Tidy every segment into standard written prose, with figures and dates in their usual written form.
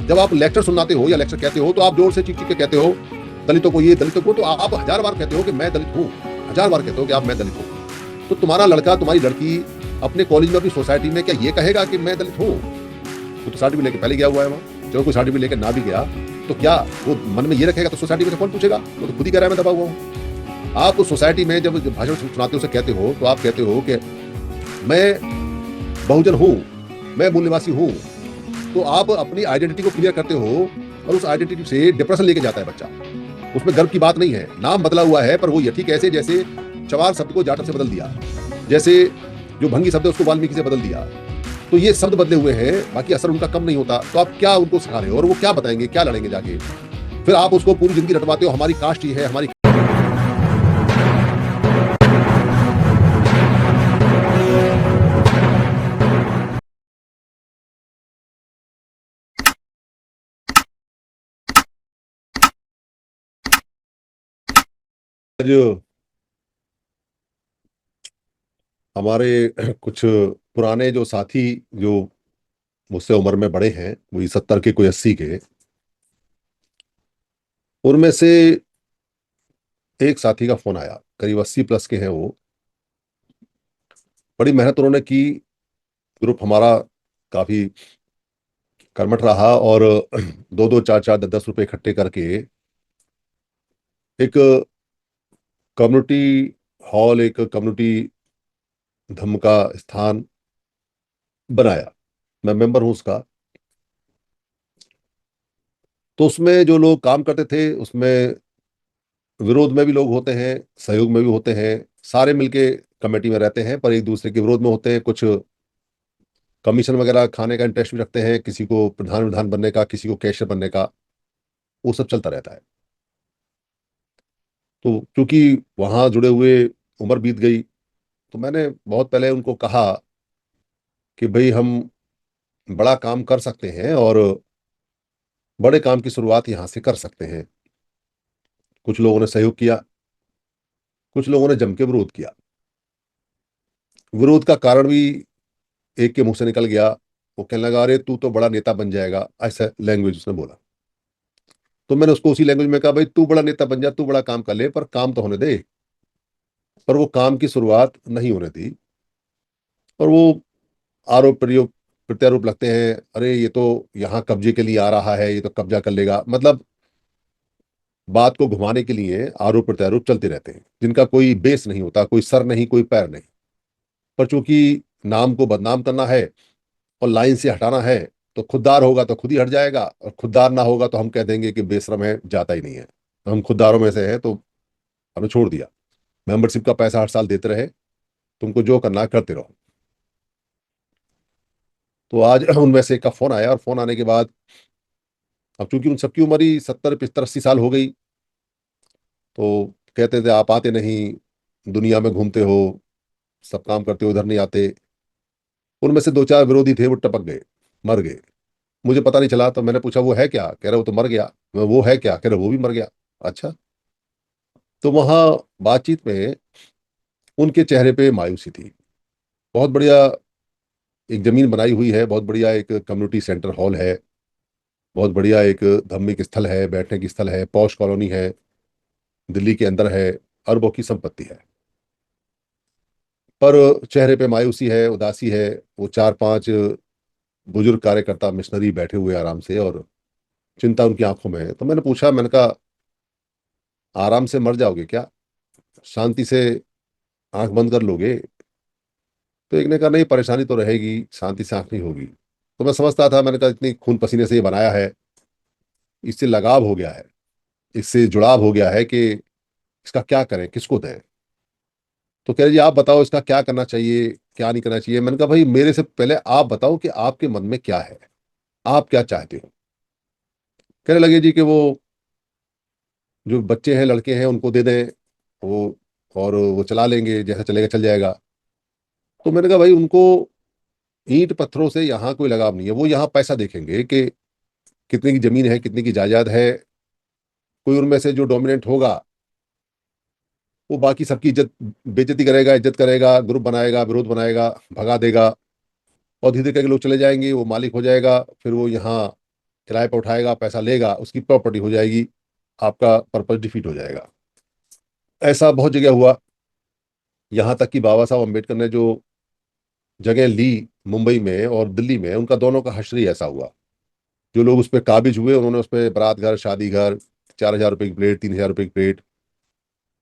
जब आप लेक्चर सुनाते हो या लेक्चर कहते हो तो आप जोर से चीख चीख के कहते हो दलितों को ये, दलितों को, तो आप 1000 बार कहते हो कि मैं दलित हूं, 1000 बार कहते हो कि आप मैं दलित हूं। तो तुम्हारा लड़का, तुम्हारी लड़की अपने कॉलेज में, अपनी सोसाइटी में क्या ये कहेगा कि मैं दलित हूं? वो तो सर्टिफिकेट लेके पहले गया हुआ है वहां। चलो कोई सर्टिफिकेट लेके ना भी गया तो क्या वो मन में ये रखेगा? तो सोसाइटी में से कौन पूछेगा? वो तो खुद ही कह रहा है मैं दबा हुआ हूं। आप उस सोसाइटी में जब भाषण सुनाते हो, उसे कहते हो, तो आप कहते हो कि मैं बहुजन हूं, मैं मूल निवासी हूं। तो आप अपनी आइडेंटिटी को क्लियर करते हो और उस आइडेंटिटी से डिप्रेशन लेके जाता है बच्चा। उसमें गर्व की बात नहीं है। नाम बदला हुआ है पर वो यठी कैसे, जैसे चमार शब्द को जाटव से बदल दिया, जैसे जो भंगी शब्द है उसको वाल्मीकि से बदल दिया। तो ये शब्द बदले हुए हैं, बाकी असर उनका कम नहीं होता। तो आप क्या उनको सिखा रहे हो और वो क्या बताएंगे, क्या लड़ेंगे जाके? फिर आप उसको पूरी जिंदगी रटवाते हो हमारी कास्ट ही है, हमारी। जो हमारे कुछ पुराने जो साथी, जो मुझसे उम्र में बड़े हैं, वही 70 के, कोई 80 के, उनमें से एक साथी का फोन आया, करीब 80 प्लस के हैं वो। बड़ी मेहनत उन्होंने की। ग्रुप हमारा काफी कर्मठ रहा और 2-2, 4-4, 10-10 रुपए इकट्ठे करके एक कम्युनिटी हॉल, एक कम्युनिटी धम्म का स्थान बनाया। मैं मेंबर हूं उसका। तो उसमें जो लोग काम करते थे, उसमें विरोध में भी लोग होते हैं, सहयोग में भी होते हैं। सारे मिलके कमेटी में रहते हैं पर एक दूसरे के विरोध में होते हैं। कुछ कमीशन वगैरह खाने का इंटरेस्ट भी रखते हैं, किसी को प्रधान विधान बनने का, किसी को कैशियर बनने का, वो सब चलता रहता है। तो क्योंकि वहां जुड़े हुए उम्र बीत गई, तो मैंने बहुत पहले उनको कहा कि भाई हम बड़ा काम कर सकते हैं और बड़े काम की शुरुआत यहां से कर सकते हैं। कुछ लोगों ने सहयोग किया, कुछ लोगों ने जम के विरोध किया। विरोध का कारण भी एक के मुंह से निकल गया। वो कहने लगा अरे तू तो बड़ा नेता बन जाएगा, ऐसा लैंग्वेज उसने बोला। तो मैंने उसको उसी लैंग्वेज में कहा भाई तू बड़ा नेता बन जा, तू बड़ा काम कर ले, पर काम तो होने दे। पर वो काम की शुरुआत नहीं होने दी। और वो आरोप प्रयोग प्रत्यारोप लगते हैं, अरे ये तो यहाँ कब्जे के लिए आ रहा है, ये तो कब्जा कर लेगा। मतलब बात को घुमाने के लिए आरोप प्रत्यारोप चलते रहते हैं, जिनका कोई बेस नहीं होता, कोई सर नहीं, कोई पैर नहीं। पर चूंकि नाम को बदनाम करना है और लाइन से हटाना है, तो खुददार होगा तो खुद ही हट जाएगा, और खुददार ना होगा तो हम कह देंगे कि बेशरम है, जाता ही नहीं है। तो हम खुददारों में से हैं, तो हमने छोड़ दिया। मेंबरशिप का पैसा हर साल देते रहे, तुमको जो करना है करते रहो। तो आज उनमें से एक का फोन आया, और फोन आने के बाद अब चूंकि उन सबकी उम्र ही 70, 75, 80 साल हो गई, तो कहते थे आप आते नहीं, दुनिया में घूमते हो, सब काम करते हो, उधर नहीं आते। उनमें से 2-4 विरोधी थे, वो टपक गए, मर गए। मुझे पता नहीं चला। तो मैंने पूछा वो है क्या? कह रहे वो तो मर गया। वो है क्या? कह रहे वो भी मर गया। अच्छा। तो वहां बातचीत में उनके चेहरे पे मायूसी थी। बहुत बढ़िया एक जमीन बनाई हुई है, बहुत बढ़िया एक कम्युनिटी सेंटर हॉल है, बहुत बढ़िया एक धार्मिक स्थल है, बैठने की स्थल है, पॉश कॉलोनी है, दिल्ली के अंदर है, अरबों की संपत्ति है। पर चेहरे पे मायूसी है, उदासी है। वो 4-5 बुजुर्ग कार्यकर्ता मिशनरी बैठे हुए आराम से, और चिंता उनकी आंखों में है। तो मैंने पूछा, मैंने कहा आराम से मर जाओगे क्या? शांति से आंख बंद कर लोगे? तो एक ने कहा नहीं, परेशानी तो रहेगी, शांति से आंख नहीं होगी। तो मैं समझता था, मैंने कहा इतनी खून पसीने से ये बनाया है, इससे लगाव हो गया है, इससे जुड़ाव हो गया है कि इसका क्या करें, किसको दें? तो कह रहे जी आप बताओ इसका क्या करना चाहिए, क्या नहीं करना चाहिए। मैंने कहा भाई मेरे से पहले आप बताओ कि आपके मन में क्या है, आप क्या चाहते हो। कहने लगे जी कि वो जो बच्चे हैं, लड़के हैं, उनको दे दें वो, और वो चला लेंगे, जैसा चलेगा चल जाएगा। तो मैंने कहा भाई उनको ईंट पत्थरों से यहाँ कोई लगाव नहीं है। वो यहाँ पैसा देखेंगे कि कितने की जमीन है, कितने की जायदाद है। कोई उनमें से जो डोमिनेंट होगा, वो बाकी सबकी इज्जत बेइज्जती करेगा, इज्जत करेगा, ग्रुप बनाएगा, विरोध बनाएगा, भगा देगा, और धीरे धीरे करके लोग चले जाएंगे, वो मालिक हो जाएगा। फिर वो यहाँ किराए पर उठाएगा, पैसा लेगा, उसकी प्रॉपर्टी हो जाएगी, आपका पर्पस डिफीट हो जाएगा। ऐसा बहुत जगह हुआ। यहाँ तक कि बाबा साहब अम्बेडकर ने जो जगह ली मुंबई में और दिल्ली में, उनका दोनों का हश्र ही ऐसा हुआ। जो लोग उस पर काबिज हुए, उन्होंने उस पर बारात घर, शादी घर, 4,000 रुपये की प्लेट, 3,000 रुपये की प्लेट,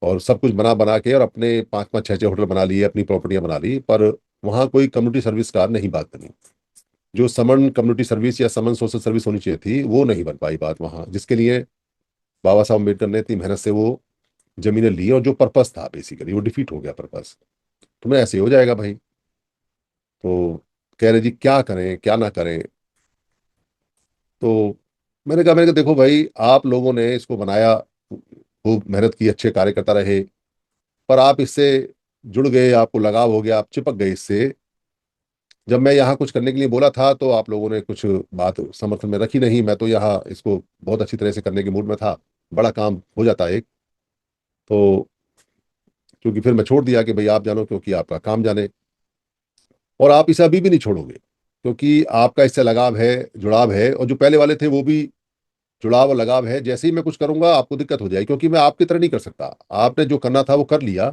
और सब कुछ बना बना के और अपने 5-5, 6-6 होटल बना लिए, अपनी प्रॉपर्टियां बना ली। पर वहाँ कोई कम्युनिटी सर्विस का नहीं बात बनी। जो समन कम्युनिटी सर्विस या समन सोशल सर्विस होनी चाहिए थी, वो नहीं बन पाई बात वहाँ, जिसके लिए बाबा साहब अम्बेडकर ने इतनी मेहनत से वो जमीनें ली, और जो पर्पस था बेसिकली वो डिफीट हो गया पर्पस। तो मैं ऐसे ही हो जाएगा भाई। तो कह रहे जी क्या करें क्या ना करें। तो मैंने कहा देखो भाई, आप लोगों ने इसको बनाया, खूब मेहनत की, अच्छे कार्यकर्ता रहे, पर आप इससे जुड़ गए, आपको लगाव हो गया, आप चिपक गए इससे। जब मैं यहाँ कुछ करने के लिए बोला था तो आप लोगों ने कुछ बात समर्थन में रखी नहीं। मैं तो यहाँ इसको बहुत अच्छी तरह से करने के मूड में था, बड़ा काम हो जाता है एक। तो क्योंकि फिर मैं छोड़ दिया कि भाई आप जानो, क्योंकि आपका काम जाने, और आप इसे अभी भी नहीं छोड़ोगे, क्योंकि आपका इससे लगाव है, जुड़ाव है, और जो पहले वाले थे वो भी जुड़ाव और लगाव है। जैसे ही मैं कुछ करूंगा आपको दिक्कत हो जाएगी, क्योंकि मैं आपकी तरह नहीं कर सकता। आपने जो करना था वो कर लिया।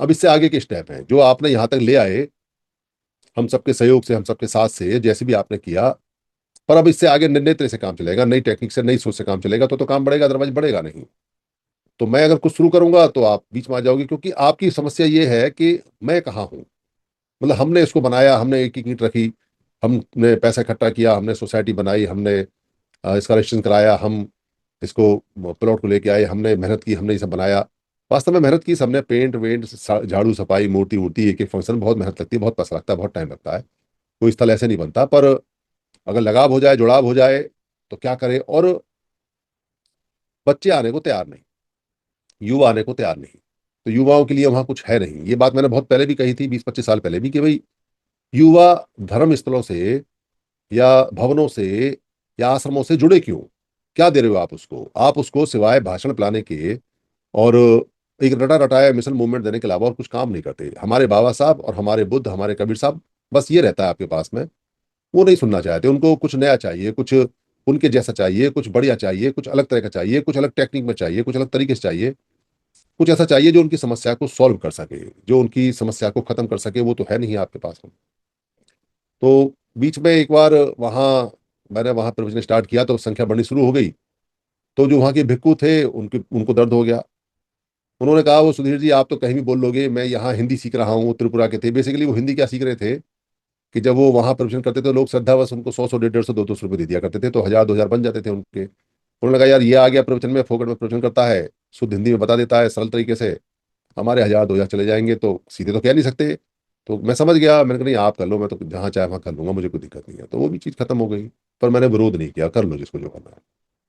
अब इससे आगे के स्टेप हैं जो आपने यहाँ तक ले आए, हम सबके सहयोग से, हम सबके साथ से, जैसे भी आपने किया। पर अब इससे आगे नए तरह से काम चलेगा, नई टेक्निक से, नई सोच से काम चलेगा, तो काम बढ़ेगा, अदरवाइज बढ़ेगा नहीं। तो मैं अगर कुछ शुरू करूंगा तो आप बीच में आ जाओगे, क्योंकि आपकी समस्या ये है कि मैं कहाँ हूँ। मतलब हमने इसको बनाया, हमने एक एक ईंट रखी, हमने पैसा इकट्ठा किया, हमने सोसाइटी बनाई, हमने इसका रजिस्ट्रेशन कराया, हम इसको प्लॉट को लेके आए, हमने मेहनत की, हमने ये सब बनाया। वास्तव में मेहनत की सबने, पेंट वेंट, झाड़ू सफाई, मूर्ति वूर्ति, एक एक फंक्शन, बहुत मेहनत लगती है, बहुत पैसा लगता है, बहुत टाइम लगता है। कोई स्थल ऐसे नहीं बनता। पर अगर लगाव हो जाए, जुड़ाव हो जाए, तो क्या करें। और बच्चे आने को तैयार नहीं, युवा आने को तैयार नहीं। तो युवाओं के लिए वहां कुछ है नहीं। ये बात मैंने बहुत पहले भी कही थी, 20-25 साल पहले भी, कि भाई युवा धर्म स्थलों से या भवनों से या आश्रमों से जुड़े क्यों? क्या दे रहे हो आप उसको? आप उसको सिवाय भाषण पिलाने के और एक रटा रटाया मिशन मूवमेंट देने के अलावा और कुछ काम नहीं करते। हमारे बाबा साहब और हमारे बुद्ध, हमारे कबीर साहब, बस ये रहता है आपके पास में। वो नहीं सुनना चाहते। उनको कुछ नया चाहिए, कुछ उनके जैसा चाहिए, कुछ बढ़िया चाहिए, कुछ अलग तरह का चाहिए, कुछ अलग टेक्निक में चाहिए, कुछ अलग तरीके से चाहिए, कुछ ऐसा चाहिए जो उनकी समस्या को सॉल्व कर सके, जो उनकी समस्या को खत्म कर सके। वो तो है नहीं आपके पास में। तो बीच में एक बार वहाँ मैंने वहाँ प्रवचन स्टार्ट किया तो संख्या बढ़नी शुरू हो गई। तो जो वहाँ के भिक्खु थे, उनको दर्द हो गया। उन्होंने कहा, वो सुधीर जी आप तो कहीं भी बोल लोगे, मैं यहाँ हिंदी सीख रहा हूँ। त्रिपुरा के थे बेसिकली। वो हिंदी क्या सीख रहे थे कि जब वो वहाँ प्रवचन करते थे, लोग श्रद्धावश उनको 100-100, 150, 200 रुपये दे दिया करते थे, तो 1,000-2,000 बन जाते थे उनके। उन्होंने कहा यार ये आ गया प्रवचन में, फोकट में प्रवचन करता है, शुद्ध हिंदी में बता देता है सरल तरीके से, हमारे 1,000-2,000 चले जाएंगे, तो सीधे तो कह नहीं सकते। तो मैं समझ गया, मैंने कहा नहीं आप कर लो, मैं तो जहाँ चाहे वहाँ कर लूंगा, मुझे कोई दिक्कत नहीं है। तो वो भी चीज़ खत्म हो गई। पर मैंने विरोध नहीं किया, कर लो जिसको जो करना है,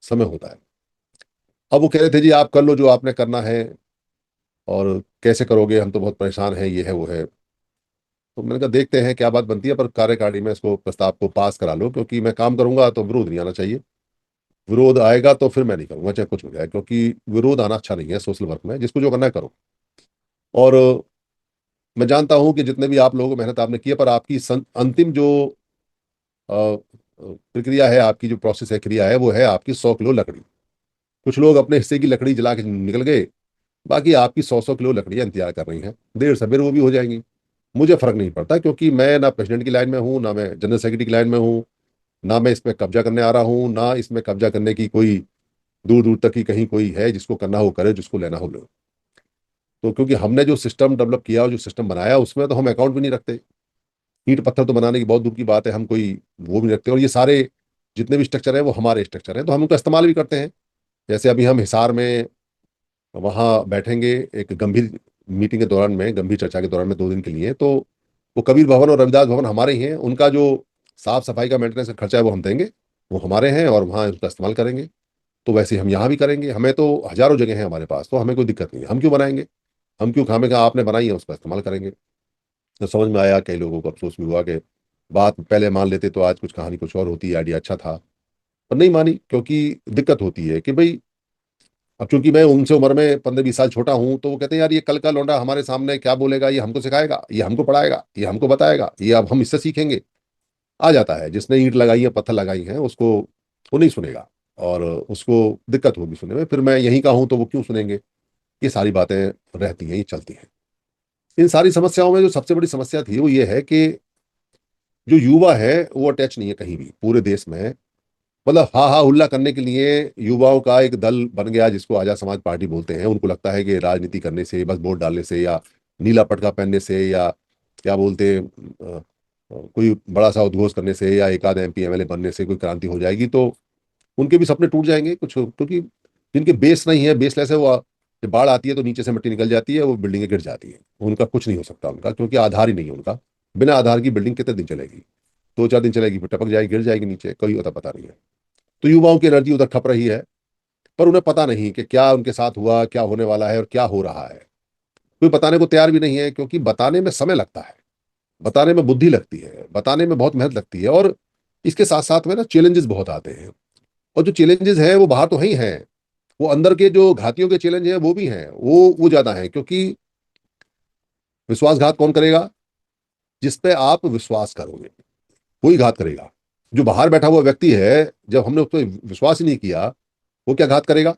समय होता है। अब वो कह रहे थे जी आप कर लो जो आपने करना है, और कैसे करोगे, हम तो बहुत परेशान हैं, ये है वो है। तो मैंने कहा देखते हैं क्या बात बनती है, पर कार्यकारिणी में इसको प्रस्ताव को पास करा लो, क्योंकि मैं काम करूंगा तो विरोध नहीं आना चाहिए। विरोध आएगा तो फिर मैं नहीं करूंगा, चाहे कुछ हो जाए, क्योंकि विरोध आना अच्छा नहीं है सोशल वर्क में। जिसको जो करना है करो। और मैं जानता हूं कि जितने भी आप लोगों को मेहनत आपने की है, पर आपकी अंतिम जो प्रक्रिया है, आपकी जो प्रोसेस है, क्रिया है, वो है आपकी 100 किलो लकड़ी। कुछ लोग अपने हिस्से की लकड़ी जला के निकल गए, बाकी आपकी 100-100 किलो लकड़ियां इंतजार कर रही हैं। देर सवेर वो भी हो जाएंगी। मुझे फर्क नहीं पड़ता, क्योंकि मैं ना प्रेसिडेंट की लाइन में हूँ, ना मैं जनरल सेक्रेटरी की लाइन में हूँ, ना मैं इसमें कब्जा करने आ रहा हूँ, ना इसमें कब्जा करने की कोई दूर दूर तक की कहीं कोई है। जिसको करना हो करे, जिसको लेना हो लो। तो क्योंकि हमने जो सिस्टम डेवलप किया और जो सिस्टम बनाया, उसमें तो हम अकाउंट भी नहीं रखते। ईंट पत्थर तो बनाने की बहुत दूर की बात है, हम कोई वो भी नहीं रखते। और ये सारे जितने भी स्ट्रक्चर है वो हमारे स्ट्रक्चर हैं, तो हम उनका इस्तेमाल भी करते हैं। जैसे अभी हम हिसार में वहाँ बैठेंगे एक गंभीर मीटिंग के दौरान में, गंभीर चर्चा के दौरान में 2 दिन के लिए। तो वो कबीर भवन और रविदास भवन हमारे ही हैं। उनका जो साफ सफाई का मेंटेनेंस का खर्चा है वो हम देंगे, वो हमारे हैं, और वहाँ उसका इस्तेमाल करेंगे। तो वैसे ही हम यहाँ भी करेंगे। हमें तो हजारों जगह हैं हमारे पास, तो हमें कोई दिक्कत नहीं है। हम क्यों बनाएंगे? हम क्यों खामे का आपने बनाई है उसका इस्तेमाल करेंगे। तो समझ में आया, कई लोगों को अफसोस भी हुआ कि बात पहले मान लेते तो आज कुछ कहानी कुछ और होती, आइडिया अच्छा था। पर नहीं मानी, क्योंकि दिक्कत होती है कि भाई अब चूंकि मैं उनसे उम्र में 15-20 साल छोटा हूं, तो वो कहते हैं यार ये कल का लौंडा हमारे सामने क्या बोलेगा, ये हमको सिखाएगा, ये हमको पढ़ाएगा, ये हमको बताएगा, ये अब हम इससे सीखेंगे। आ जाता है, जिसने ईंट लगाई है, पत्थर लगाई हैं, उसको वो नहीं सुनेगा और उसको दिक्कत होगी सुनने में। फिर मैं यहीं का हूं तो वो क्यों सुनेंगे। ये सारी बातें रहती हैं, ये चलती हैं। इन सारी समस्याओं में जो सबसे बड़ी समस्या थी वो ये है कि जो युवा है वो अटैच नहीं है कहीं भी पूरे देश में। मतलब हा हा हुल्ला करने के लिए युवाओं का एक दल बन गया जिसको आजाद समाज पार्टी बोलते हैं। उनको लगता है कि राजनीति करने से, बस वोट डालने से या नीला पटका पहनने से या क्या बोलते हैं कोई बड़ा सा उद्घोष करने से या एक आध एमपी एमएलए बनने से कोई क्रांति हो जाएगी, तो उनके भी सपने टूट जाएंगे कुछ। क्योंकि जिनके बेस नहीं है, बेसलेस है, वो जब बाढ़ आती है तो नीचे से मिट्टी निकल जाती है, वो बिल्डिंगें गिर जाती है। उनका कुछ नहीं हो सकता उनका, क्योंकि आधार ही नहीं है उनका। बिना आधार की बिल्डिंग कितने दिन चलेगी? 2-4 दिन चलेगी, फिर टपक जाएगी, गिर जाएगी नीचे, कोई होता पता नहीं है। तो युवाओं की एनर्जी उधर खप रही है, पर उन्हें पता नहीं कि क्या उनके साथ हुआ, क्या होने वाला है और क्या हो रहा है। कोई बताने को तैयार भी नहीं है, क्योंकि बताने में समय लगता है, बताने में बुद्धि लगती है, बताने में बहुत मेहनत लगती है। और इसके साथ साथ में ना चैलेंजेस बहुत आते हैं। और जो चैलेंजेस हैं वो बाहर तो है ही हैं, वो अंदर के जो घातियों के चैलेंज हैं वो भी हैं, वो ज्यादा हैं। क्योंकि विश्वासघात कौन करेगा? जिस पे आप विश्वास करोगे वही घात करेगा। जो बाहर बैठा हुआ व्यक्ति है, जब हमने उस पर विश्वास ही नहीं किया, वो क्या घात करेगा?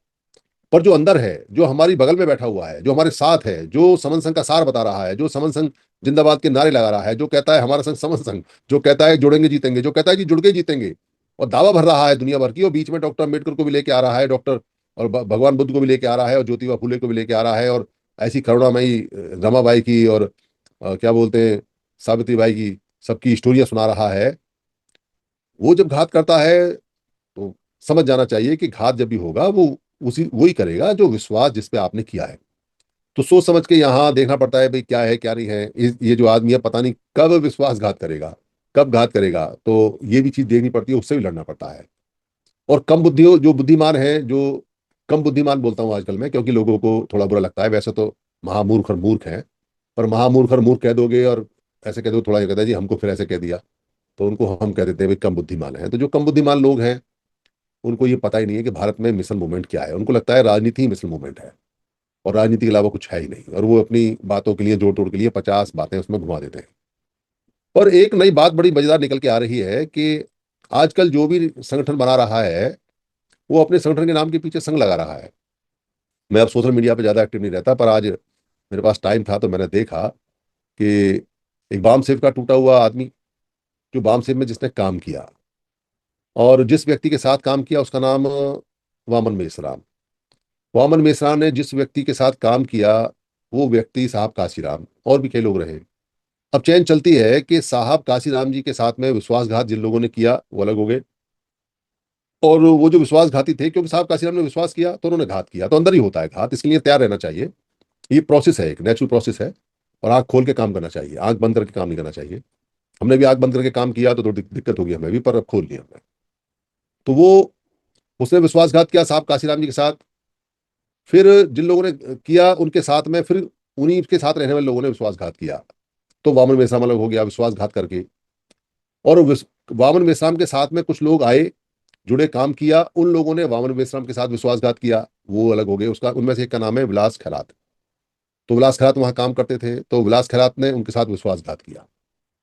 पर जो अंदर है, जो हमारी बगल में बैठा हुआ है, जो हमारे साथ है, जो समन संघ का सार बता रहा है, जो समन संघ जिंदाबाद के नारे लगा रहा है, जो कहता है हमारा संघ समन संघ, जो कहता है जुड़ेंगे जीतेंगे, जो कहता है कि जुड़ के जीतेंगे, और दावा भर रहा है दुनिया भर की, और बीच में डॉक्टर अम्बेडकर को भी लेके आ रहा है, डॉक्टर और भगवान बुद्ध को भी लेके आ रहा है, और ज्योतिबा फुले को भी लेके आ रहा है, और ऐसी करुणामयी रमाबाई की और क्या बोलते हैं सावित्री बाई की, सबकी स्टोरियां सुना रहा है। वो जब घात करता है तो समझ जाना चाहिए कि घात जब भी होगा वो उसी वही करेगा जो विश्वास जिस पे आपने किया है। तो सोच समझ के यहाँ देखना पड़ता है भाई क्या है क्या नहीं है। ये जो आदमी है पता नहीं कब विश्वासघात करेगा, कब घात करेगा, तो ये भी चीज देखनी पड़ती है, उससे भी लड़ना पड़ता है। और कम बुद्धि जो बुद्धिमान है, जो कम बुद्धिमान बोलता हूँ आजकल मैं, क्योंकि लोगों को थोड़ा बुरा लगता है वैसे तो महामूर्ख और मूर्ख है। पर महामूर्ख और मूर्ख कह दोगे और ऐसे कह दो, थोड़ा ये कहता है जी हमको फिर ऐसे कह दिया, तो उनको हम कह देते हैं भाई कम बुद्धिमान है। तो जो कम बुद्धिमान लोग हैं उनको ये पता ही नहीं है कि भारत में मिसल मूवमेंट क्या है। उनको लगता है राजनीति ही मिसल मूवमेंट है और राजनीति के अलावा कुछ है ही नहीं, और वो अपनी बातों के लिए, जोड़ तोड़ के लिए 50 बातें उसमें घुमा देते हैं। और एक नई बात बड़ी मजेदार निकल के आ रही है कि आजकल जो भी संगठन बना रहा है वो अपने संगठन के नाम के पीछे संघ लगा रहा है। मैं अब सोशल मीडिया पे ज्यादा एक्टिव नहीं रहता, पर आज मेरे पास टाइम था तो मैंने देखा कि एक बाम सेव का टूटा हुआ आदमी, जो बाम सेव में जिसने काम किया और जिस व्यक्ति के साथ काम किया उसका नाम वामन मेश्राम। वामन मेश्राम ने जिस व्यक्ति के साथ काम किया वो व्यक्ति साहब काशीराम, और भी कई लोग रहे। अब चैन चलती है कि साहब काशीराम जी के साथ में विश्वासघात जिन लोगों ने किया वो अलग हो गए, और वो जो विश्वासघाती थे, क्योंकि साहब काशीराम ने विश्वास किया तो उन्होंने घात किया। तो अंदर ही होता है घात, इसके लिए तैयार रहना चाहिए। ये प्रोसेस है, एक नेचुरल प्रोसेस है। और आंख खोल के काम करना चाहिए, आंख बंद करके काम नहीं करना चाहिए। हमने भी आंख बंद करके काम किया तो थोड़ी दिक्कत होगी हमें भी, पर अब खोल लिया हमने। तो वो उसने विश्वासघात किया साहब काशीराम जी के साथ। फिर जिन लोगों ने किया उनके साथ में फिर उन्हीं के साथ रहने वाले लोगों ने विश्वासघात किया, तो वामन मेश्राम अलग हो गया विश्वासघात करके। और वामन मेश्राम के साथ में कुछ लोग आए, जुड़े, काम किया, उन लोगों ने वामन मेश्राम के साथ विश्वासघात किया, वो अलग हो गए। उसका उनमें से एक का नाम है विलास खैरात। तो विलास खैरात वहां काम करते थे, तो विलास खैरात ने उनके साथ विश्वासघात किया।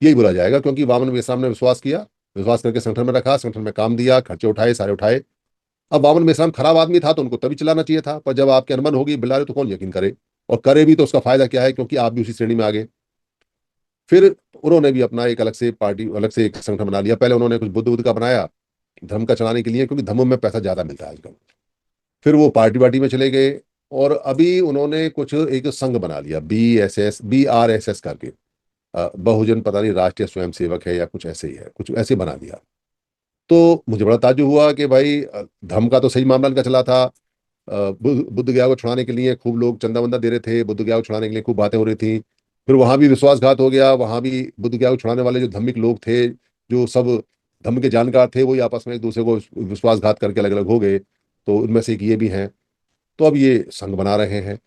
यही बोला जाएगा, क्योंकि वामन मेश्राम ने विश्वास किया, विश्वास करके संगठन में रखा, संगठन में काम दिया, खर्चे उठाए, सारे उठाए। अब वामन मेश्राम खराब आदमी था तो उनको तभी चलाना चाहिए था, पर जब आपके अनबन होगी बिल्ला रहे तो कौन यकीन करे। और करे भी तो उसका फायदा क्या है, क्योंकि आप भी उसी श्रेणी में आ गए। फिर उन्होंने भी अपना एक अलग से पार्टी, अलग से एक संगठन बना लिया। पहले उन्होंने कुछ बुद्ध बुद्ध का बनाया धर्म का चलाने के लिए, क्योंकि धर्म में पैसा ज्यादा मिलता है आजकल। फिर वो पार्टी वार्टी में चले गए, और अभी उन्होंने कुछ एक संघ बना लिया, BRSS करके। बहुजन पता नहीं राष्ट्रीय स्वयंसेवक है या कुछ ऐसे ही है, कुछ ऐसे बना दिया। तो मुझे बड़ा ताज्जुब हुआ कि भाई धर्म का तो सही मामला इनका चला था। बुद्ध गया को छुड़ाने के लिए खूब लोग चंदा वंदा दे रहे थे, बुद्ध गया को छुड़ाने के लिए खूब बातें हो रही थी। फिर वहां भी विश्वासघात हो गया, वहां भी बुद्ध गया को छुड़ाने वाले जो धार्मिक लोग थे, जो सब धर्म के जानकार थे, वही आपस में एक दूसरे को विश्वासघात करके अलग अलग हो गए। तो उनमें से एक ये भी हैं। तो अब ये संघ बना रहे हैं।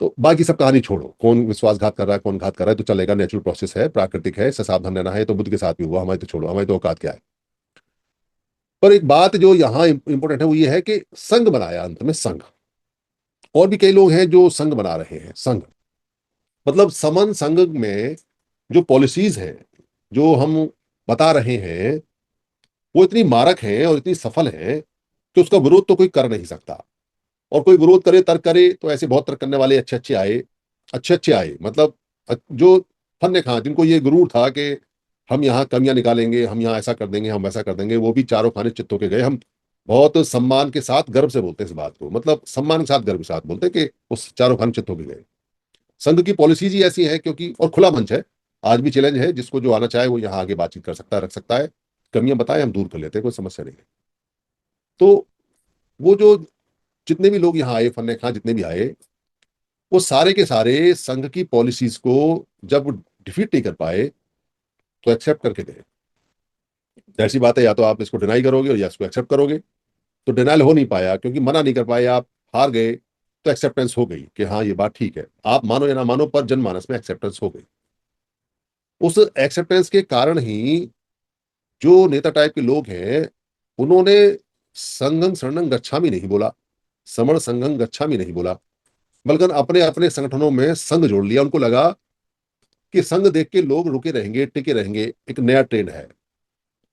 तो बाकी सब कहानी छोड़ो, कौन विश्वासघात कर रहा है कौन घात कर रहा है तो चलेगा, नेचुरल प्रोसेस है, प्राकृतिक है, इससे सावधान रहना है। तो बुद्ध के साथ भी हुआ, हमारी तो छोड़ो, हमारी तो औकात क्या है। पर एक बात जो यहाँ इंपॉर्टेंट है वो ये है कि संघ बनाया, अंत में संघ। और भी कई लोग हैं जो संघ बना रहे हैं। संघ मतलब समन संघ में जो पॉलिसीज हैं, जो हम बता रहे हैं, वो इतनी मारक हैं और इतनी सफल हैं कि उसका विरोध तो कोई कर नहीं सकता। और कोई विरोध करे, तर्क करे, तो ऐसे बहुत तर्क करने वाले अच्छे अच्छे आए, अच्छे अच्छे आए, मतलब जो फन्ने खां, जिनको ये गुरूर था कि हम यहाँ कमियां निकालेंगे, हम यहाँ ऐसा कर देंगे, हम वैसा कर देंगे, वो भी चारों खाने चित्त होके गए। हम बहुत सम्मान के साथ गर्व से बोलते हैं इस बात को, मतलब सम्मान के साथ गर्व के साथ बोलते हैं कि उस चारों खाने चित्त होके गए। संघ की पॉलिसीज ही ऐसी है, क्योंकि और खुला मंच है, आज भी चैलेंज है, जिसको जो आना चाहे वो यहाँ आगे बातचीत कर सकता है, रख सकता है, कमियां बताए, हम दूर कर लेते हैं, कोई समस्या नहीं है। तो वो जो जितने भी लोग यहाँ आए, फन्ने खां जितने भी आए, वो सारे के सारे संघ की पॉलिसीज को जब डिफीट नहीं कर पाए तो एक्सेप्ट करके गए। ऐसी बात है, या तो आप इसको डिनाई करोगे और या इसको एक्सेप्ट करोगे। तो डिनाइल हो नहीं पाया, क्योंकि मना नहीं कर पाए आप, हार गए, तो एक्सेप्टेंस हो गई कि हाँ ये बात ठीक है, आप मानो या ना मानो, पर जनमानस में एक्सेप्टेंस हो गई। उस एक्सेप्टेंस के कारण ही जो नेता टाइप के लोग हैं, उन्होंने संघं शरणं गच्छामि नहीं बोला, समण संघं गच्छामि नहीं बोला, बल्कि अपने अपने संगठनों में संघ जोड़ लिया। उनको लगा कि संघ देख के लोग रुके रहेंगे, टिके रहेंगे, एक नया ट्रेंड है।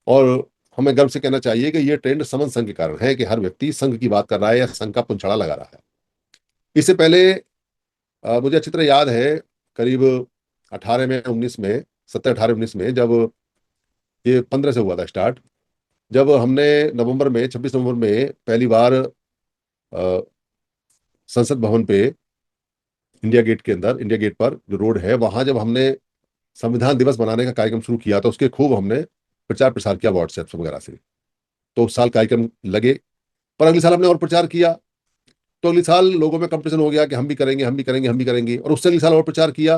और हमें गर्व से कहना चाहिए कि ये ट्रेंड समन संघ के कारण है, कि हर व्यक्ति संघ की बात कर रहा है या संघ का पुंछड़ा लगा रहा है। इससे पहले मुझे अच्छी तरह याद है, करीब 18 में 19 में, 17 18 19 में, जब ये 15 से हुआ था स्टार्ट, जब हमने नवंबर में 26 नवंबर में पहली बार संसद भवन पे, इंडिया गेट के अंदर, इंडिया गेट पर जो रोड है वहां, जब हमने संविधान दिवस मनाने का कार्यक्रम शुरू किया, तो उसके खूब हमने प्रचार प्रसार किया व्हाट्सएप वगैरह से। तो उस साल कार्यक्रम लगे, पर अगले साल हमने और प्रचार किया। तो अगले साल लोगों में कंपटीशन हो गया कि हम भी करेंगे, हम भी करेंगे, हम भी करेंगे, और उससे अगले साल और प्रचार किया।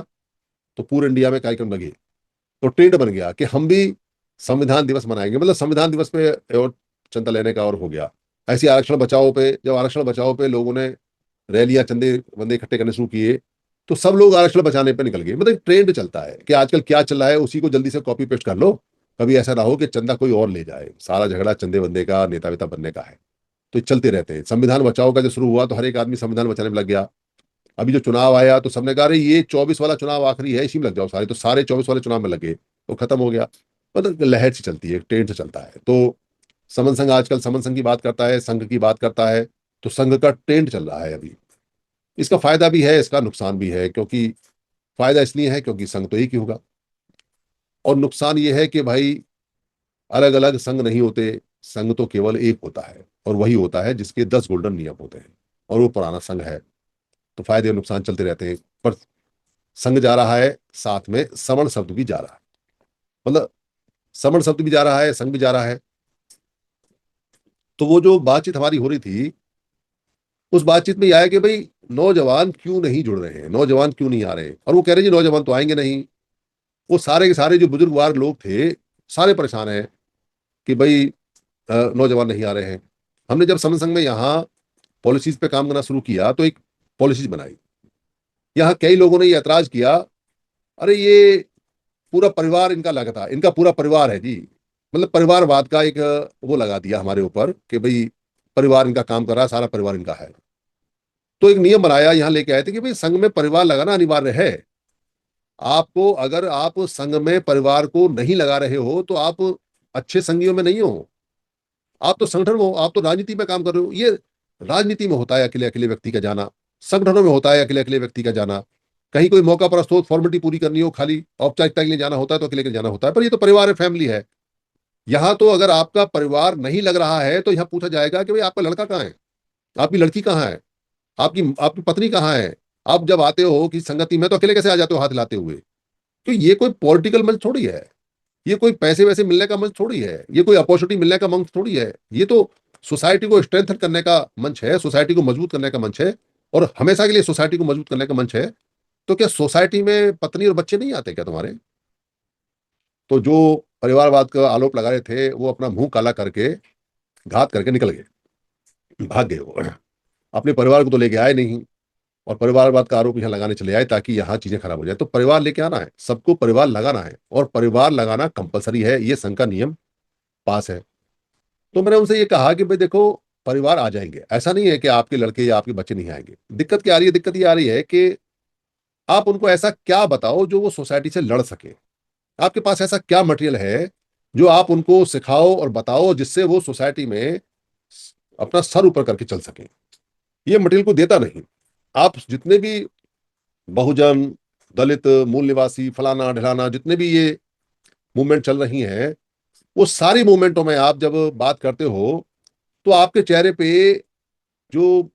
तो पूरे इंडिया में कार्यक्रम लगे। तो ट्रेंड बन गया कि हम भी संविधान दिवस मनाएंगे, मतलब संविधान दिवस पे और चंदा लेने का और हो गया। ऐसी आरक्षण बचाओ पे, जब आरक्षण बचाओ पे लोगों ने रैलियां, चंदे बंदे इकट्ठे करने शुरू किए, तो सब लोग आरक्षण बचाने पे निकल गए। मतलब ट्रेंड चलता है कि आजकल क्या चल रहा है उसी को जल्दी से कॉपी पेस्ट कर लो। कभी ऐसा ना हो कि चंदा कोई और ले जाए, सारा झगड़ा चंदे बंदे का, नेता वेता बनने का है। तो ये चलते रहते हैं। संविधान बचाओ का जो शुरू हुआ, तो हर एक आदमी संविधान बचाने में लग गया। अभी जो चुनाव आया, तो सबने कहा अरे ये 24 वाला चुनाव आखिरी है, इसी में लग जाओ सारे, तो सारे 24 वाले चुनाव में लगे, तो खत्म हो गया। मतलब लहर से चलती है, ट्रेंड से चलता है। तो समन संघ आजकल समन संघ की बात करता है, संघ की बात करता है, तो संघ का ट्रेंड चल रहा है अभी। इसका फायदा भी है, इसका नुकसान भी है, क्योंकि फायदा इसलिए है क्योंकि संघ तो एक ही होगा, और नुकसान ये है कि भाई अलग अलग संघ नहीं होते, संघ तो केवल एक होता है, और वही होता है जिसके 10 गोल्डन नियम होते हैं, और वो पुराना संघ है। तो फायदे और नुकसान चलते रहते हैं। पर संघ जा रहा है, साथ में समण शब्द भी जा रहा है, मतलब समण शब्द भी जा रहा है, संघ भी जा रहा है। तो वो जो बातचीत हमारी हो रही थी, उस बातचीत में यह आया कि भाई नौजवान क्यों नहीं जुड़ रहे हैं, नौजवान क्यों नहीं आ रहे, और वो कह रहे जी नौजवान तो आएंगे नहीं। वो सारे के सारे जो बुजुर्गवार लोग थे, सारे परेशान हैं कि भाई नौजवान नहीं आ रहे हैं। हमने जब समन संघ में यहाँ पॉलिसीज पे काम करना शुरू किया, तो एक पॉलिसीज बनाई। यहाँ कई लोगों ने ये ऐतराज किया, अरे ये पूरा परिवार इनका लगा था, इनका पूरा परिवार है जी, मतलब परिवारवाद का एक वो लगा दिया हमारे ऊपर कि भाई परिवार इनका काम कर रहा है, सारा परिवार इनका है। तो एक नियम बनाया, यहाँ लेके आए थे कि भाई संघ में परिवार लगाना अनिवार्य है। आपको, अगर आप संघ में परिवार को नहीं लगा रहे हो, तो आप अच्छे संघियों में नहीं हो, आप तो संगठन में हो, आप तो राजनीति में काम कर रहे हो। ये राजनीति में होता है अकेले अकेले व्यक्ति का जाना, संगठनों में होता है अकेले अकेले व्यक्ति का जाना। कहीं कोई मौका प्रस्तुत हो, फॉर्मेलिटी पूरी करनी हो, खाली औपचारिकता के लिए जाना होता है, तो अकेले अकेले जाना होता है। पर ये तो परिवार है, फैमिली है। यहाँ तो अगर आपका परिवार नहीं लग रहा है, तो यहाँ पूछा जाएगा कि भाई आपका लड़का कहाँ है, आपकी लड़की कहाँ है, आपकी आपकी पत्नी कहाँ है। आप जब आते हो कि संगति में, तो अकेले कैसे आ जाते हो हाथ हिलाते हुए। तो ये कोई पॉलिटिकल मंच थोड़ी है, ये कोई पैसे वैसे मिलने का मंच थोड़ी है, ये कोई अपॉर्चुनिटी मिलने का मंच थोड़ी है। ये तो सोसाइटी को स्ट्रेंथन करने का मंच है, सोसाइटी को मजबूत करने का मंच है, और हमेशा के लिए सोसाइटी को मजबूत करने का मंच है। तो क्या सोसाइटी में पत्नी और बच्चे नहीं आते क्या तुम्हारे? तो जो परिवारवाद का आरोप लगा रहे थे, वो अपना मुंह काला करके, घात करके निकल गए, भाग गए वो। अपने परिवार को तो लेके आए नहीं, और परिवारवाद का आरोप यहाँ लगाने चले आए ताकि यहाँ चीजें खराब हो जाए। तो परिवार लेके आना है, सबको परिवार लगाना है, और परिवार लगाना कंपलसरी है, ये संघ का नियम पास है। तो मैंने उनसे ये कहा कि भाई देखो, परिवार आ जाएंगे, ऐसा नहीं है कि आपके लड़के या आपके बच्चे नहीं आएंगे। दिक्कत क्या आ रही है? दिक्कत ये आ रही है कि आप उनको ऐसा क्या बताओ जो वो सोसाइटी से लड़ सके। आपके पास ऐसा क्या मटेरियल है जो आप उनको सिखाओ और बताओ, जिससे वो सोसाइटी में अपना सर ऊपर करके चल सकें। ये मटेरियल को देता नहीं। आप जितने भी बहुजन, दलित, मूल निवासी, फलाना ढिलाना, जितने भी ये मूवमेंट चल रही हैं, वो सारी मूवमेंटों में आप जब बात करते हो तो आपके चेहरे पे जो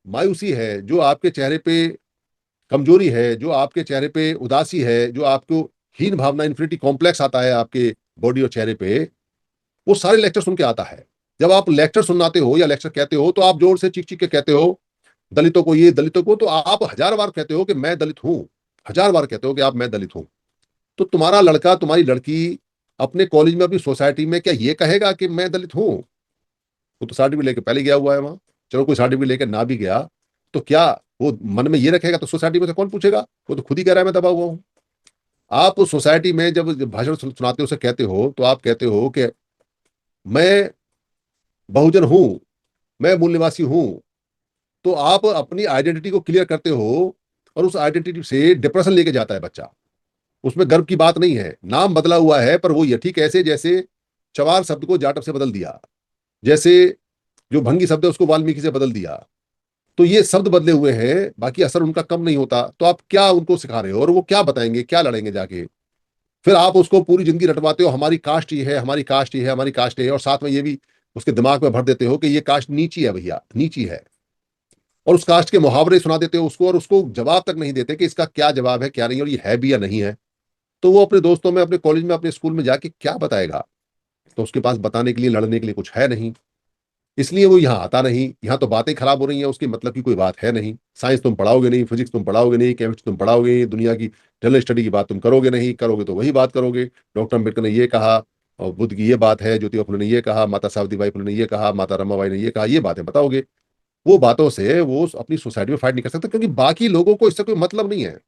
मायूसी है, जो आपके चेहरे पे कमजोरी है, जो आपके चेहरे पे उदासी है, जो आपको हीन भावना, इन्फिनिटी कॉम्प्लेक्स आता है आपके बॉडी और चेहरे पे, वो सारे लेक्चर सुन के आता है। जब आप लेक्चर सुनाते हो या लेक्चर कहते हो तो आप जोर से चीख चीख के कहते हो दलितों को, ये दलितों को, तो आप हजार बार कहते हो कि मैं दलित हूं। हजार बार कहते हो कि आप मैं दलित हूं। तो तुम्हारा लड़का, तुम्हारी लड़की अपने कॉलेज में, अपनी सोसाइटी में क्या ये कहेगा कि मैं दलित हूं? वो तो सर्टिफिकेट लेके पहले गया हुआ है वहां। चलो कोई सर्टिफिकेट लेके ना भी गया तो क्या वो मन में ये रखेगा? तो सोसाइटी में से कौन पूछेगा? वो तो खुद ही कह रहा है मैं दबा हुआ हूं। आप उस सोसाइटी में जब भाषण सुनाते हो, उसे कहते हो, तो आप कहते हो कि मैं बहुजन हूं, मैं मूल निवासी हूं। तो आप अपनी आइडेंटिटी को क्लियर करते हो, और उस आइडेंटिटी से डिप्रेशन लेके जाता है बच्चा। उसमें गर्व की बात नहीं है। नाम बदला हुआ है पर वो ये ठीक ऐसे जैसे चवार शब्द को जाटव से बदल दिया, जैसे जो भंगी शब्द है उसको वाल्मीकि से बदल दिया। तो ये शब्द बदले हुए हैं, बाकी असर उनका कम नहीं होता। तो आप क्या उनको सिखा रहे हो? और वो क्या बताएंगे, क्या लड़ेंगे जाके? फिर आप उसको पूरी जिंदगी रटवाते हो हमारी कास्ट ही है, हमारी कास्ट ही है, हमारी कास्ट है, और साथ में ये भी उसके दिमाग में भर देते हो कि ये कास्ट नीची है भैया, नीची है। और उस कास्ट के मुहावरे सुना देते हो उसको, और उसको जवाब तक नहीं देते कि इसका क्या जवाब है, क्या नहीं, और ये है भी या नहीं है। तो वो अपने दोस्तों में, अपने कॉलेज में, अपने स्कूल में जाके क्या बताएगा? तो उसके पास बताने के लिए, लड़ने के लिए कुछ है नहीं। इसलिए वो यहाँ आता नहीं। यहाँ तो बातें खराब हो रही हैं, उसकी मतलब की कोई बात है नहीं। साइंस तुम पढ़ाओगे नहीं, फिजिक्स तुम पढ़ाओगे नहीं, केमिस्ट्री तुम पढ़ाओगे नहीं, दुनिया की जनरल स्टडी की बात तुम करोगे नहीं, करोगे तो वही बात करोगे। डॉक्टर अम्बेडकर ने ये कहा, और बुद्ध की ये बात है, ज्योतिबा फुले ने ये कहा, माता सावित्रीबाई फुले ने ये कहा, माता रमाबाई ने ये कहा, ये बातें बताओगे। वो बातों से वो अपनी सोसाइटी में फाइट नहीं कर सकता, क्योंकि बाकी लोगों को इससे कोई मतलब नहीं है।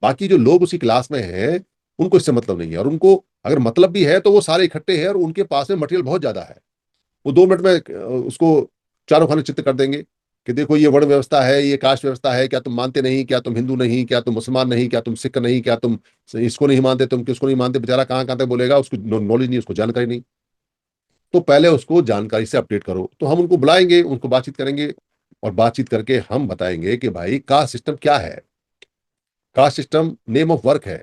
बाकी जो लोग उसी क्लास में हैं, उनको इससे मतलब नहीं है। और उनको अगर मतलब भी है तो वो सारे इकट्ठे हैं और उनके पास में मटेरियल बहुत ज्यादा है। वो 2 मिनट में उसको चारों खाने चित्त कर देंगे कि देखो ये वर्ण व्यवस्था है, ये कास्ट व्यवस्था है, क्या तुम मानते नहीं? क्या तुम हिंदू नहीं? क्या तुम मुसलमान नहीं? क्या तुम सिख नहीं? क्या तुम इसको नहीं मानते? तुम किसको नहीं मानते? बेचारा कहाँ कहाँ तक बोलेगा, उसको नॉलेज नहीं, उसको जानकारी नहीं। तो पहले उसको जानकारी से अपडेट करो। तो हम उनको बुलाएंगे, उनको बातचीत करेंगे, और बातचीत करके हम बताएंगे कि भाई कास्ट सिस्टम क्या है। Caste system name of work है।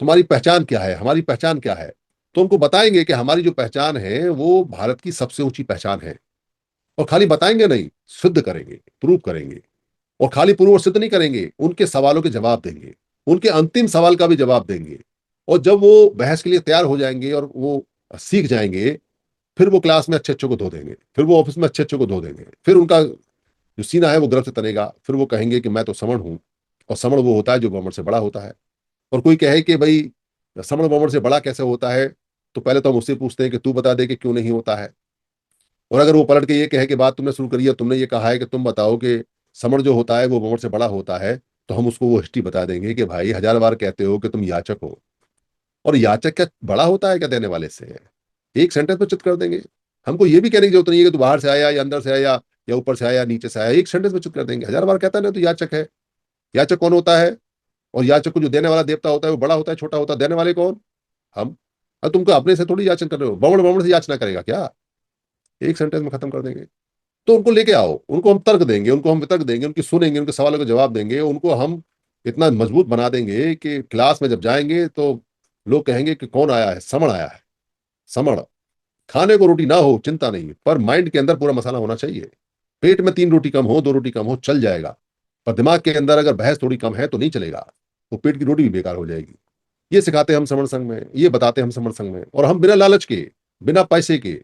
तुम्हारी पहचान क्या है, हमारी पहचान क्या है? तो उनको बताएंगे कि हमारी जो पहचान है वो भारत की सबसे ऊंची पहचान है। और खाली बताएंगे नहीं, सिद्ध करेंगे, प्रूव करेंगे। और खाली प्रूव और सिद्ध नहीं करेंगे, उनके सवालों के जवाब देंगे, उनके अंतिम सवाल का भी जवाब देंगे। और जब वो बहस के लिए तैयार हो जाएंगे और वो सीख जाएंगे, फिर वो क्लास में अच्छे अच्छे को धो देंगे, फिर वो ऑफिस में अच्छे अच्छे को धो देंगे, फिर उनका जो सीना है वो गर्व से तनेगा। फिर वो कहेंगे कि मैं तो समण हूं। और समण वो होता है जो बमण से बड़ा होता है। और कोई कहे कि भाई समण बमण से बड़ा कैसे होता है, तो पहले तो हम उससे पूछते हैं कि तू बता दे कि क्यों नहीं होता है। और अगर वो पलट के ये कहे कि बात तुमने शुरू करी है, तुमने ये कहा है कि तुम बताओ कि समण जो होता है वो बमण से बड़ा होता है, तो हम उसको वो हिस्ट्री बता देंगे कि भाई हजार बार कहते हो कि तुम याचक हो, और याचक क्या बड़ा होता है क्या देने वाले से? एक सेंटेंस में चित कर देंगे। हमको ये भी कहने की जरूरत नहीं है कि तू बाहर से आया या अंदर से आया या ऊपर से आया नीचे से आया। एक सेंटेंस में चित कर देंगे। हजार बार कहता है ना तो याचक है। याचक कौन होता है? और याचक को जो देने वाला देवता होता है वो बड़ा होता है, छोटा होता है? देने वाले कौन? हम। अब तुमको अपने से थोड़ी याचना कर रहे हो। बमण बमण से याचना करेगा क्या? एक सेंटेंस में खत्म कर देंगे। तो उनको लेके आओ, उनको हम तर्क देंगे, उनको हम वितर्क देंगे, उनकी सुनेंगे, उनके सवालों का जवाब देंगे, उनको हम इतना मजबूत बना देंगे कि क्लास में जब जाएंगे तो लोग कहेंगे कि कौन आया है? समण आया है। समण। खाने को रोटी ना हो चिंता नहीं, पर माइंड के अंदर पूरा मसाला होना चाहिए। पेट में 3 रोटी कम हो, 2 रोटी कम हो, चल जाएगा। पर दिमाग के अंदर अगर बहस थोड़ी कम है तो नहीं चलेगा। वो पेट की रोटी भी बेकार हो जाएगी। ये सिखाते हम समण संघ में, ये बताते हम समण संघ में। और हम बिना लालच के, बिना पैसे के,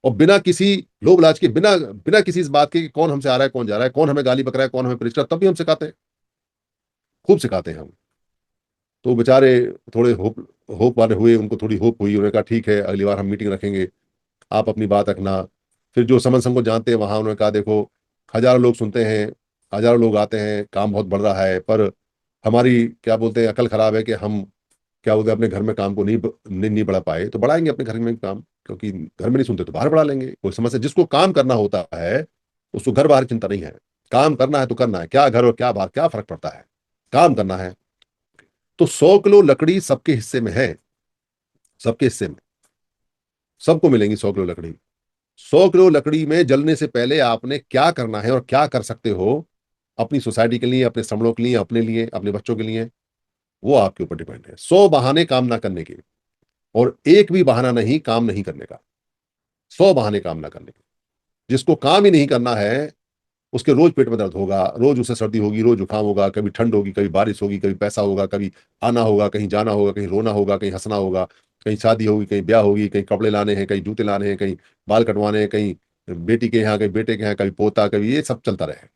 और बिना किसी लोभ लालच के, बिना बिना किसी इस बात के कि कौन हमसे आ रहा है, कौन जा रहा है, कौन हमें गाली बक रहा है, कौन हमें प्रेरित कर रहा है, तब भी हम सिखाते हैं। खूब सिखाते हैं हम। तो बेचारे थोड़े होप होप वाले हुए, उनको थोड़ी होप हुई। उन्होंने कहा ठीक है अगली बार हम मीटिंग रखेंगे, आप अपनी बात रखना। फिर जो समन संघ को जानते हैं वहां, उन्होंने कहा देखो हजारों लोग सुनते हैं, हजारों लोग आते हैं, काम बहुत बढ़ रहा है, पर हमारी क्या बोलते हैं अकल खराब है कि हम क्या बोलते हैं अपने घर में काम को नहीं बढ़ा पाए। तो बढ़ाएंगे अपने घर में काम, क्योंकि घर में नहीं सुनते तो बाहर बढ़ा लेंगे। कोई समस्या, जिसको काम करना होता है उसको घर बाहर चिंता नहीं है। काम करना है तो करना है, क्या घर और क्या बाहर क्या फर्क पड़ता है? काम करना है। तो 100 किलो लकड़ी सबके हिस्से में है, सबके हिस्से में। सबको मिलेंगी 100 किलो लकड़ी। 100 किलो लकड़ी में जलने से पहले आपने क्या करना है और क्या कर सकते हो अपनी सोसाइटी के लिए, अपने श्रमणों के लिए, अपने लिए, अपने बच्चों के लिए, वो आपके ऊपर डिपेंड है। 100 बहाने काम ना करने के, और एक भी बहाना नहीं काम नहीं करने का। 100 बहाने काम ना करने के। जिसको काम ही नहीं करना है उसके रोज पेट में दर्द होगा, रोज उसे सर्दी होगी, रोज जुकाम होगा, कभी ठंड होगी, कभी बारिश होगी, कभी पैसा होगा, कभी आना होगा, कहीं जाना होगा, कहीं रोना होगा, कहीं हंसना होगा, कहीं शादी होगी, कहीं ब्याह होगी, कहीं कपड़े लाने हैं, कहीं जूते लाने हैं, कहीं बाल कटवाने हैं, कहीं बेटी के यहाँ, कहीं बेटे के यहाँ, कभी पोता, कभी ये सब चलता रहे।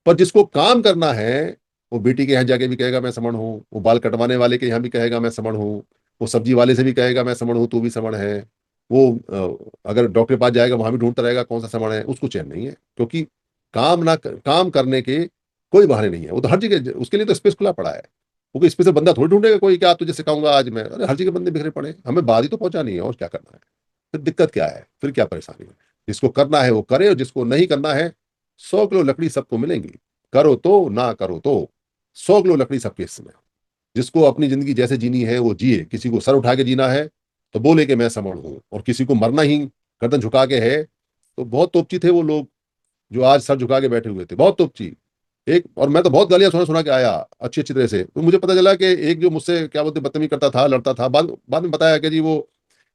पर जिसको काम करना है वो बेटी के यहाँ जाके भी कहेगा मैं समण हूँ, वो बाल कटवाने वाले के यहाँ भी कहेगा मैं समण हूँ, वो सब्जी वाले से भी कहेगा मैं समण हूँ, तू भी समण है। वो अगर डॉक्टर के पास जाएगा वहां भी ढूंढता रहेगा कौन सा समण है, उसको चैन नहीं है। क्योंकि काम करने के कोई बहाने नहीं है। वो तो हर जगह उसके लिए तो स्पेस खुला पड़ा है। वो कोई स्पेशल बंदा थोड़ी ढूंढेगा कोई, क्या तुझे सिखाऊंगा आज मैं। अरे हर जगह बंदे बिखरे पड़े हैं। हमें बात ही तो पहुंचानी है, और क्या करना है। फिर दिक्कत क्या है, फिर क्या परेशानी है। जिसको करना है वो करे, और जिसको नहीं करना है 100 किलो लकड़ी सबको मिलेंगी। करो तो ना करो तो 100 किलो लकड़ी सबके हिस्से में। जिसको अपनी जिंदगी जैसे जीनी है वो जिए। किसी को सर उठा के जीना है तो बोले कि मैं समण हूं, और किसी को मरना ही गर्दन झुका के है। तो बहुत तोपची थे वो लोग जो आज सर झुका के बैठे हुए थे, बहुत तोपची। एक और मैं तो बहुत गालियां सुना सुना के आया अच्छी अच्छी तरह से। तो मुझे पता चला कि एक जो मुझसे क्या बोलते बदतमीजी करता था, लड़ता था, बाद में बताया कि जी वो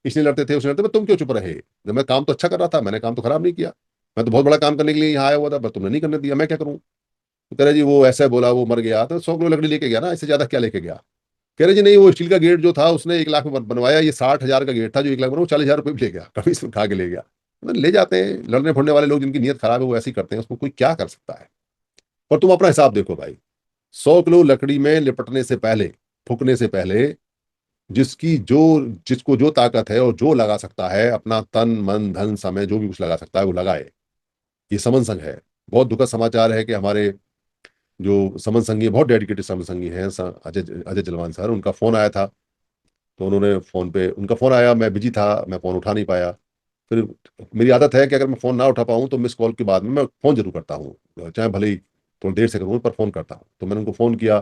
इसलिए लड़ते थे, उसने लड़ते, तुम क्यों चुप रहे जब मैं काम तो अच्छा कर रहा था। मैंने काम तो खराब नहीं किया। मैं तो बहुत बड़ा काम करने के लिए यहाँ आया हुआ था, पर तुमने नहीं करने दिया, मैं क्या करूँ। तो कह रहे जी वो ऐसा बोला, वो मर गया तो 100 किलो लकड़ी लेके गया ना, इससे ज्यादा क्या लेके गया। कह रहे जी नहीं, वो स्टील का गेट जो था उसने 1 लाख में बनवाया, ये 60,000 का गेट था जो 1 लाख में, वो 40,000 रुपये भी ले गया, कमीशन खा के ले गया। मतलब ले जाते हैं लड़ने फोड़ने वाले लोग, जिनकी नीयत खराब है वो ऐसे ही करते हैं, उसको कोई क्या कर सकता है। पर तुम अपना हिसाब देखो भाई, 100 किलो लकड़ी में लिपटने से पहले, फूकने से पहले, जिसकी जो जिसको जो ताकत है और जो लगा सकता है अपना तन मन धन समय, जो भी कुछ लगा सकता है वो लगाए। ये समन संघ है। बहुत दुखद समाचार है कि हमारे जो समन संघी, बहुत डेडिकेटेड समन संघी हैं, अजय अजय जलवान सर, उनका फोन आया था। तो उन्होंने फोन पे, उनका फोन आया, मैं बिजी था, मैं फोन उठा नहीं पाया। फिर मेरी आदत है कि अगर मैं फोन ना उठा पाऊँ तो मिस कॉल के बाद में मैं फोन जरूर करता हूँ, चाहे भले ही थोड़ी देर से करूँ, पर फोन करता हूँ। तो मैंने उनको फोन किया।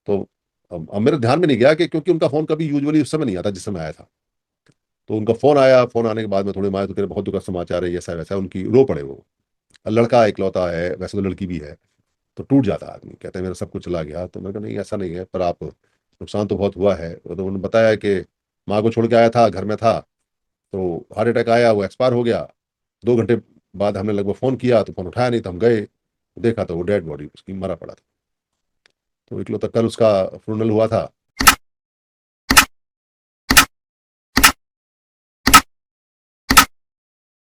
तो अब मेरे ध्यान में नहीं गया कि क्योंकि उनका फोन कभी यूजुअली उस समय नहीं आता जिस समय आया था। तो उनका फोन आया, फोन आने के बाद में थोड़ी माया तो कह रहे बहुत दुखद समाचार है, ऐसा वैसा, उनकी रो पड़े वो। लड़का इकलौता है, वैसे तो लड़की भी है। तो टूट जाता है आदमी, कहते हैं मेरा सब कुछ चला गया। तो मैंने कहा नहीं ऐसा नहीं है, पर आप नुकसान तो बहुत हुआ है। तो उन्होंने बताया कि माँ को छोड़ के आया था, घर में था, तो हार्ट अटैक आया, वो एक्सपायर हो गया। 2 घंटे बाद हमने लगभग फ़ोन किया तो फ़ोन उठाया नहीं, तो हम गए, देखा तो वो डेड बॉडी उसकी मरा पड़ा था। तो इकलौता कल उसका फ्यूनरल हुआ था।